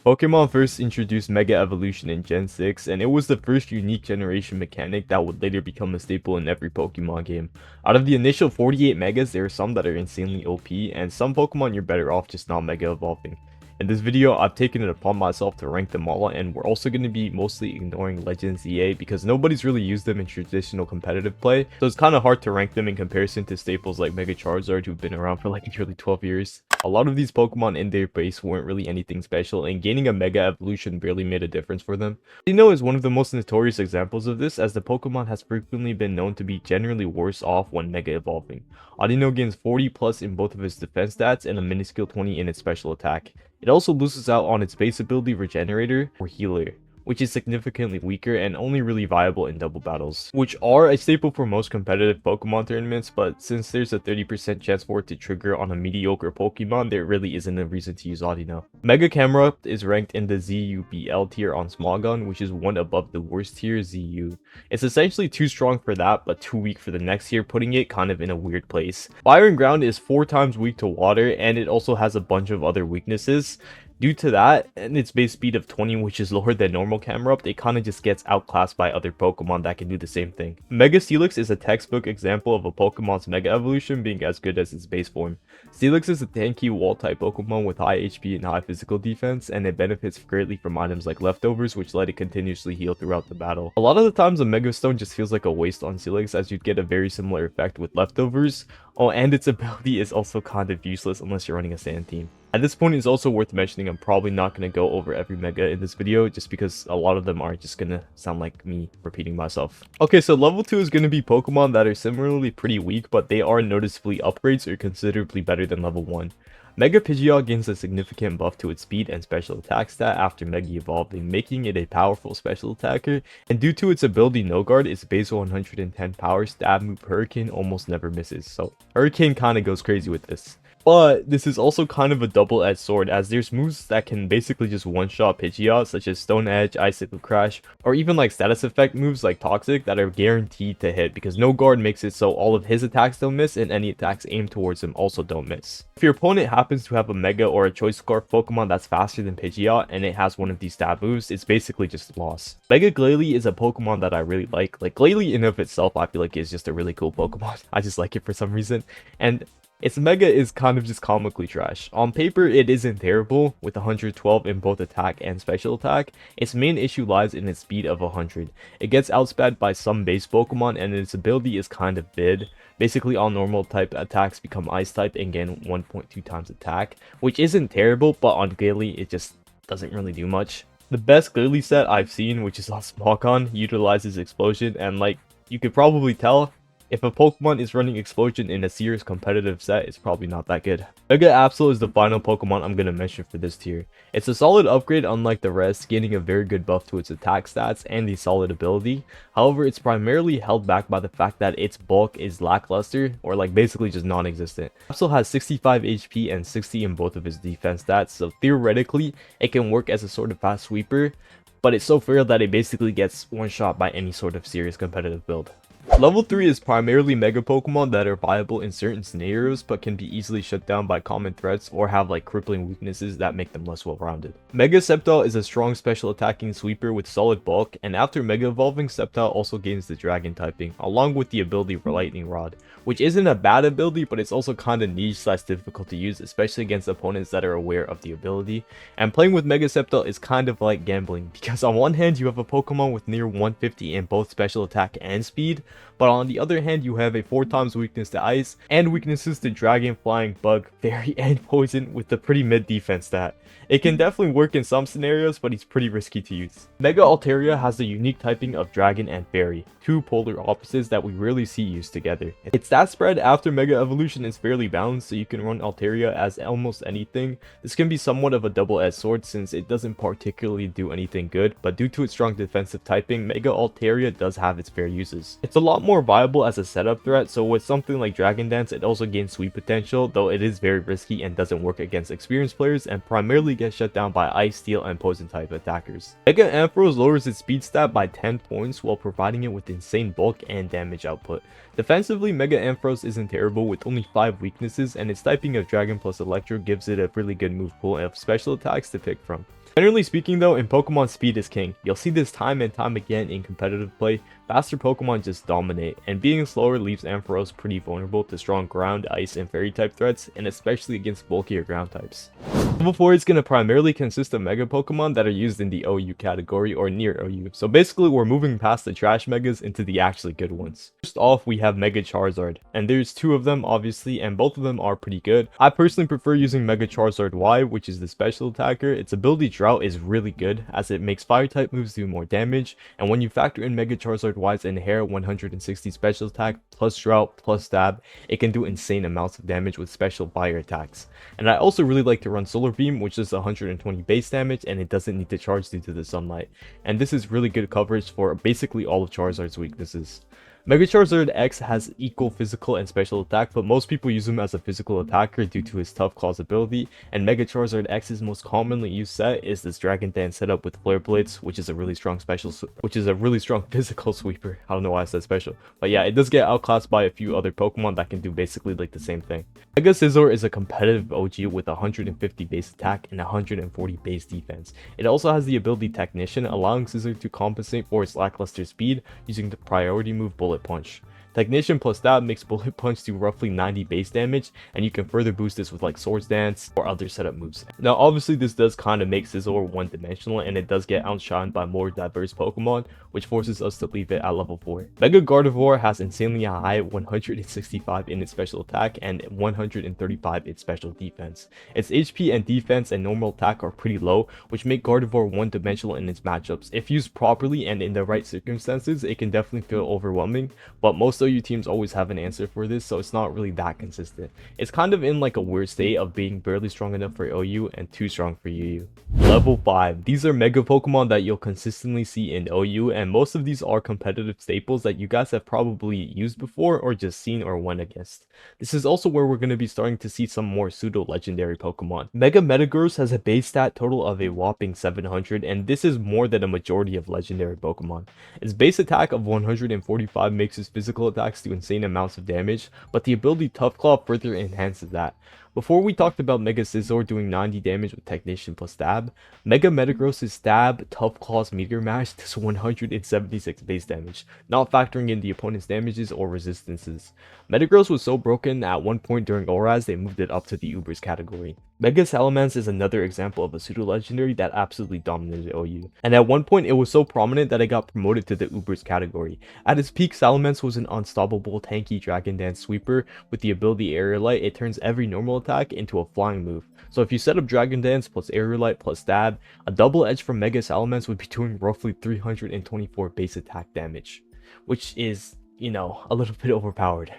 Pokemon first introduced Mega Evolution in Gen 6, and it was the first unique generation mechanic that would later become a staple in every Pokemon game. Out of the initial 48 Megas, there are some that are insanely OP, and some Pokemon you're better off just not Mega Evolving. In this video, I've taken it upon myself to rank them all, and we're also going to be mostly ignoring Legends EA because nobody's really used them in traditional competitive play, so it's kind of hard to rank them in comparison to staples like Mega Charizard who've been around for like nearly 12 years. A lot of these Pokemon in their base weren't really anything special, and gaining a Mega Evolution barely made a difference for them. Audino is one of the most notorious examples of this, as the Pokemon has frequently been known to be generally worse off when Mega Evolving. Audino gains 40 plus in both of its defense stats and a minuscule 20 in its special attack. It also loses out on its base ability Regenerator or Healer, which is significantly weaker and only really viable in double battles, which are a staple for most competitive Pokemon tournaments, but since there's a 30% chance for it to trigger on a mediocre Pokemon, there really isn't a reason to use Audino. Mega Camerupt is ranked in the ZUBL tier on Smogon, which is one above the worst tier, ZU. It's essentially too strong for that, but too weak for the next tier, putting it kind of in a weird place. Fire and Ground is 4 times weak to water, and it also has a bunch of other weaknesses. Due to that, and its base speed of 20, which is lower than normal Camerupt, it kinda just gets outclassed by other Pokemon that can do the same thing. Mega Steelix is a textbook example of a Pokemon's Mega Evolution being as good as its base form. Steelix is a tanky wall-type Pokemon with high HP and high physical defense, and it benefits greatly from items like Leftovers, which let it continuously heal throughout the battle. A lot of the times a Mega Stone just feels like a waste on Steelix, as you'd get a very similar effect with Leftovers. Oh, and its ability is also kind of useless unless you're running a Sand team. At this point, it's also worth mentioning I'm probably not going to go over every Mega in this video just because a lot of them are just going to sound like me repeating myself. Okay, so level 2 is going to be Pokemon that are similarly pretty weak, but they are noticeably upgrades or considerably better than level 1. Mega Pidgeot gains a significant buff to its speed and special attack stat after Mega Evolving, making it a powerful special attacker, and due to its ability No Guard, its base 110 power stab move Hurricane almost never misses, so Hurricane kinda goes crazy with this. But this is also kind of a double-edged sword, as there's moves that can basically just one-shot Pidgeot, such as Stone Edge, Icicle Crash, or even like status effect moves like Toxic that are guaranteed to hit because No Guard makes it so all of his attacks don't miss and any attacks aimed towards him also don't miss. If your opponent happens to have a Mega or a Choice Scarf Pokemon that's faster than Pidgeot and it has one of these stab moves, it's basically just a loss. Mega Glalie is a Pokemon that I really like. Like Glalie in of itself I feel like is just a really cool Pokemon. I just like it for some reason. And its Mega is kind of just comically trash. On paper, it isn't terrible, with 112 in both attack and special attack. Its main issue lies in its speed of 100. It gets outsped by some base Pokemon, and its ability is kind of bid. Basically, all normal type attacks become ice type and gain 1.2 times attack, which isn't terrible, but on Glalie, it just doesn't really do much. The best Glalie set I've seen, which is on Smogon, utilizes Explosion, and like you could probably tell, if a Pokemon is running Explosion in a serious competitive set, it's probably not that good. Mega Absol is the final Pokemon I'm going to mention for this tier. It's a solid upgrade unlike the rest, gaining a very good buff to its attack stats and a solid ability. However, it's primarily held back by the fact that its bulk is lackluster, or like basically just non-existent. Absol has 65 HP and 60 in both of its defense stats, so theoretically, it can work as a sort of fast sweeper, but it's so frail that it basically gets one shot by any sort of serious competitive build. Level 3 is primarily Mega Pokemon that are viable in certain scenarios but can be easily shut down by common threats or have like crippling weaknesses that make them less well-rounded. Mega Sceptile is a strong special attacking sweeper with solid bulk, and after Mega Evolving, Sceptile also gains the Dragon typing, along with the ability Lightning Rod, which isn't a bad ability but it's also kinda niche/difficult to use, especially against opponents that are aware of the ability. And playing with Mega Sceptile is kind of like gambling, because on one hand you have a Pokemon with near 150 in both special attack and speed, but on the other hand you have a 4 times weakness to ice and weaknesses to dragon, flying, bug, fairy, and poison with a pretty mid defense stat. It can definitely work in some scenarios, but it's pretty risky to use. Mega Altaria has the unique typing of dragon and fairy, 2 polar opposites that we rarely see used together. Its stat spread after Mega Evolution is fairly balanced, so you can run Altaria as almost anything. This can be somewhat of a double-edged sword since it doesn't particularly do anything good, but due to its strong defensive typing, Mega Altaria does have its fair uses. It's a lot more viable as a setup threat, so with something like Dragon Dance, it also gains sweep potential, though it is very risky and doesn't work against experienced players and primarily gets shut down by Ice, Steel, and Poison type attackers. Mega Ampharos lowers its speed stat by 10 points while providing it with insane bulk and damage output. Defensively, Mega Ampharos isn't terrible with only 5 weaknesses, and its typing of Dragon plus Electro gives it a really good move pool of special attacks to pick from. Generally speaking though, in Pokemon, speed is king. You'll see this time and time again in competitive play. Faster Pokemon just dominate, and being slower leaves Ampharos pretty vulnerable to strong ground, ice, and fairy type threats, and especially against bulkier ground types. Level 4 is going to primarily consist of Mega Pokemon that are used in the OU category or near OU. So basically we're moving past the trash Megas into the actually good ones. First off, we have Mega Charizard, and there's two of them obviously, and both of them are pretty good. I personally prefer using Mega Charizard Y, which is the special attacker. Its ability Drought is really good as it makes fire type moves do more damage, and when you factor in Mega Charizard Y's inherent 160 special attack plus Drought plus Stab, it can do insane amounts of damage with special fire attacks. And I also really like to run Solar Beam, which is 120 base damage, and it doesn't need to charge due to the sunlight. And this is really good coverage for basically all of Charizard's weaknesses. Mega Charizard X has equal physical and special attack, but most people use him as a physical attacker due to his Tough Claws ability, and Mega Charizard X's most commonly used set is this Dragon Dance setup with Flare Blades, which is a really strong physical sweeper. I don't know why I said special, but yeah, it does get outclassed by a few other Pokemon that can do basically like the same thing. Mega Scizor is a competitive OG with 150 base attack and 140 base defense. It also has the ability Technician, allowing Scizor to compensate for its lackluster speed using the priority move Bullet Punch. Technician plus Stab makes Bullet Punch do roughly 90 base damage, and you can further boost this with like Swords Dance or other setup moves. Now obviously this does kind of make Scizor one-dimensional, and it does get outshined by more diverse Pokemon, which forces us to leave it at level 4. Mega Gardevoir has insanely high 165 in its special attack and 135 in its special defense. Its HP and defense and normal attack are pretty low, which make Gardevoir one-dimensional in its matchups. If used properly and in the right circumstances, it can definitely feel overwhelming, but most OU teams always have an answer for this, so it's not really that consistent. It's kind of in like a weird state of being barely strong enough for OU and too strong for UU. Level 5. These are Mega Pokemon that you'll consistently see in OU, and most of these are competitive staples that you guys have probably used before or just seen or won against. This is also where we're going to be starting to see some more pseudo-legendary Pokemon. Mega Metagross has a base stat total of a whopping 700, and this is more than a majority of legendary Pokemon. Its base attack of 145 makes its physical attacks do insane amounts of damage, but the ability Tough Claw further enhances that. Before we talked about Mega Scizor doing 90 damage with Technician plus Stab, Mega Metagross' Stab, Tough Claws, Meteor Mash does 176 base damage, not factoring in the opponent's damages or resistances. Metagross was so broken at one point during ORAS they moved it up to the Ubers category. Mega Salamence is another example of a pseudo-legendary that absolutely dominated OU, and at one point it was so prominent that it got promoted to the Ubers category. At its peak, Salamence was an unstoppable tanky Dragon Dance sweeper. With the ability Aerolite, it turns every normal attack into a flying move. So if you set up Dragon Dance plus Aerolite plus Stab, a double edge from Mega Salamence would be doing roughly 324 base attack damage, which is, you know, a little bit overpowered.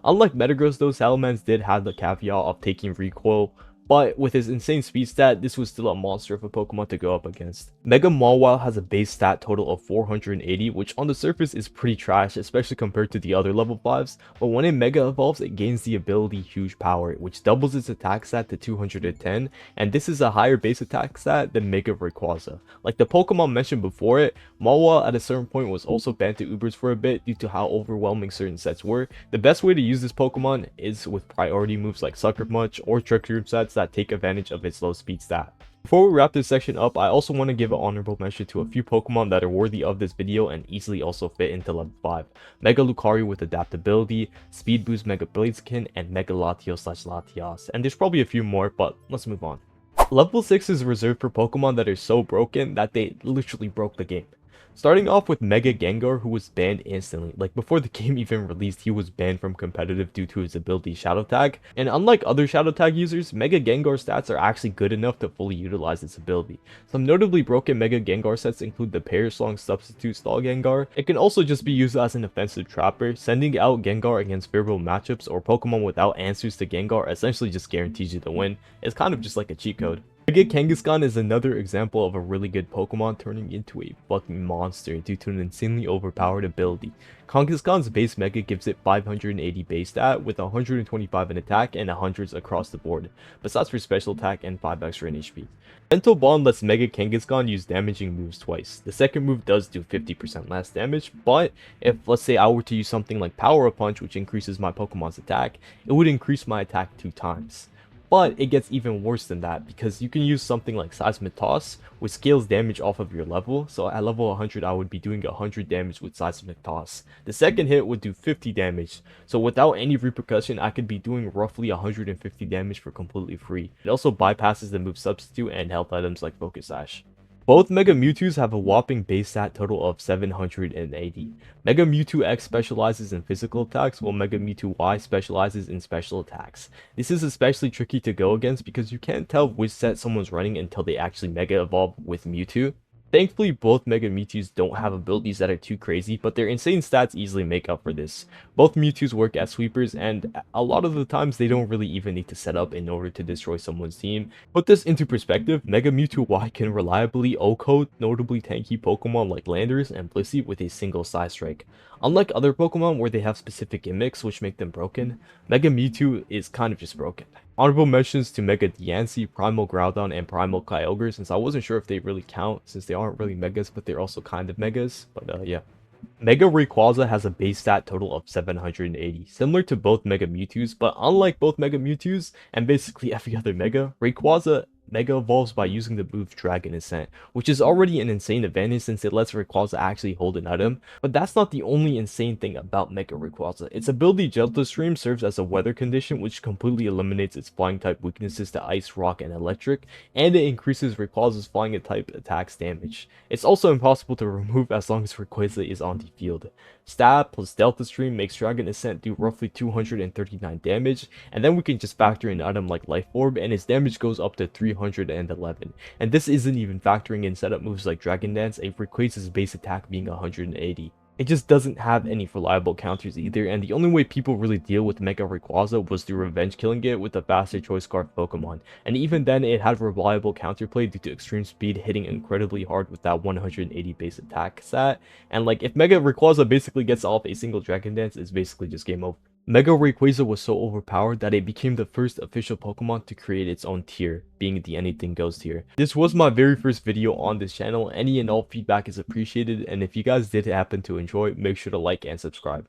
Unlike Metagross though, Salamence did have the caveat of taking recoil, but with his insane speed stat, this was still a monster of a Pokemon to go up against. Mega Mawile has a base stat total of 480, which on the surface is pretty trash, especially compared to the other level 5s, but when it Mega Evolves, it gains the ability Huge Power, which doubles its attack stat to 210, and this is a higher base attack stat than Mega Rayquaza. Like the Pokemon mentioned before it, Mawile at a certain point was also banned to Ubers for a bit due to how overwhelming certain sets were. The best way to use this Pokemon is with priority moves like Sucker Punch or Trick Room sets that take advantage of its low speed stat. Before we wrap this section up, I also want to give an honorable mention to a few Pokemon that are worthy of this video and easily also fit into level 5. Mega Lucario with adaptability, Speed Boost Mega Blaziken, and Mega Latios/Latias. And there's probably a few more, but let's move on. Level 6 is reserved for Pokemon that are so broken that they literally broke the game. Starting off with Mega Gengar, who was banned instantly. Like before the game even released, he was banned from competitive due to his ability Shadow Tag. And unlike other Shadow Tag users, Mega Gengar stats are actually good enough to fully utilize its ability. Some notably broken Mega Gengar sets include the Perislong Substitute Stall Gengar. It can also just be used as an offensive trapper. Sending out Gengar against favorable matchups or Pokemon without answers to Gengar essentially just guarantees you the win. It's kind of just like a cheat code. Mega Kangaskhan is another example of a really good Pokemon turning into a fucking monster due to an insanely overpowered ability. Kangaskhan's base Mega gives it 580 base stat with 125 in attack and 100s across the board, besides for special attack and 5 extra in HP. Mental Bond lets Mega Kangaskhan use damaging moves twice. The second move does do 50% less damage, but if let's say I were to use something like Power Punch, which increases my Pokemon's attack, it would increase my attack 2 times. But it gets even worse than that because you can use something like Seismic Toss, which scales damage off of your level. So at level 100, I would be doing 100 damage with Seismic Toss. The second hit would do 50 damage. So without any repercussion, I could be doing roughly 150 damage for completely free. It also bypasses the move Substitute and health items like Focus Sash. Both Mega Mewtwo's have a whopping base stat total of 780. Mega Mewtwo X specializes in physical attacks, while Mega Mewtwo Y specializes in special attacks. This is especially tricky to go against because you can't tell which set someone's running until they actually Mega Evolve with Mewtwo. Thankfully, both Mega Mewtwo's don't have abilities that are too crazy, but their insane stats easily make up for this. Both Mewtwo's work as sweepers, and a lot of the times they don't really even need to set up in order to destroy someone's team. Put this into perspective, Mega Mewtwo Y can reliably O-code notably tanky Pokemon like Landers and Blissey with a single Psy Strike. Unlike other Pokemon where they have specific gimmicks which make them broken, Mega Mewtwo is kind of just broken. Honorable mentions to Mega Diancie, Primal Groudon, and Primal Kyogre, since I wasn't sure if they really count, since they aren't really Megas, but they're also kind of Megas, but yeah. Mega Rayquaza has a base stat total of 780, similar to both Mega Mewtwo's, but unlike both Mega Mewtwo's, and basically every other Mega, Rayquaza Mega evolves by using the move Dragon Ascent, which is already an insane advantage since it lets Rayquaza actually hold an item, but that's not the only insane thing about Mega Rayquaza. Its ability Gentle Stream serves as a weather condition which completely eliminates its flying type weaknesses to Ice, Rock, and Electric, and it increases Rayquaza's flying type attacks damage. It's also impossible to remove as long as Rayquaza is on the field. Stab plus Delta Stream makes Dragon Ascent do roughly 239 damage, and then we can just factor in an item like Life Orb and its damage goes up to 311. And this isn't even factoring in setup moves like Dragon Dance, and Rayquaza's base attack being 180. It just doesn't have any reliable counters either, and the only way people really deal with Mega Rayquaza was through revenge killing it with a faster Choice Scarf Pokemon, and even then it had reliable counterplay due to extreme speed hitting incredibly hard with that 180 base attack stat, and like if Mega Rayquaza basically gets off a single Dragon Dance, it's basically just game over. Mega Rayquaza was so overpowered that it became the first official Pokemon to create its own tier, being the Anything Goes tier. This was my very first video on this channel. Any and all feedback is appreciated, and if you guys did happen to enjoy, make sure to like and subscribe.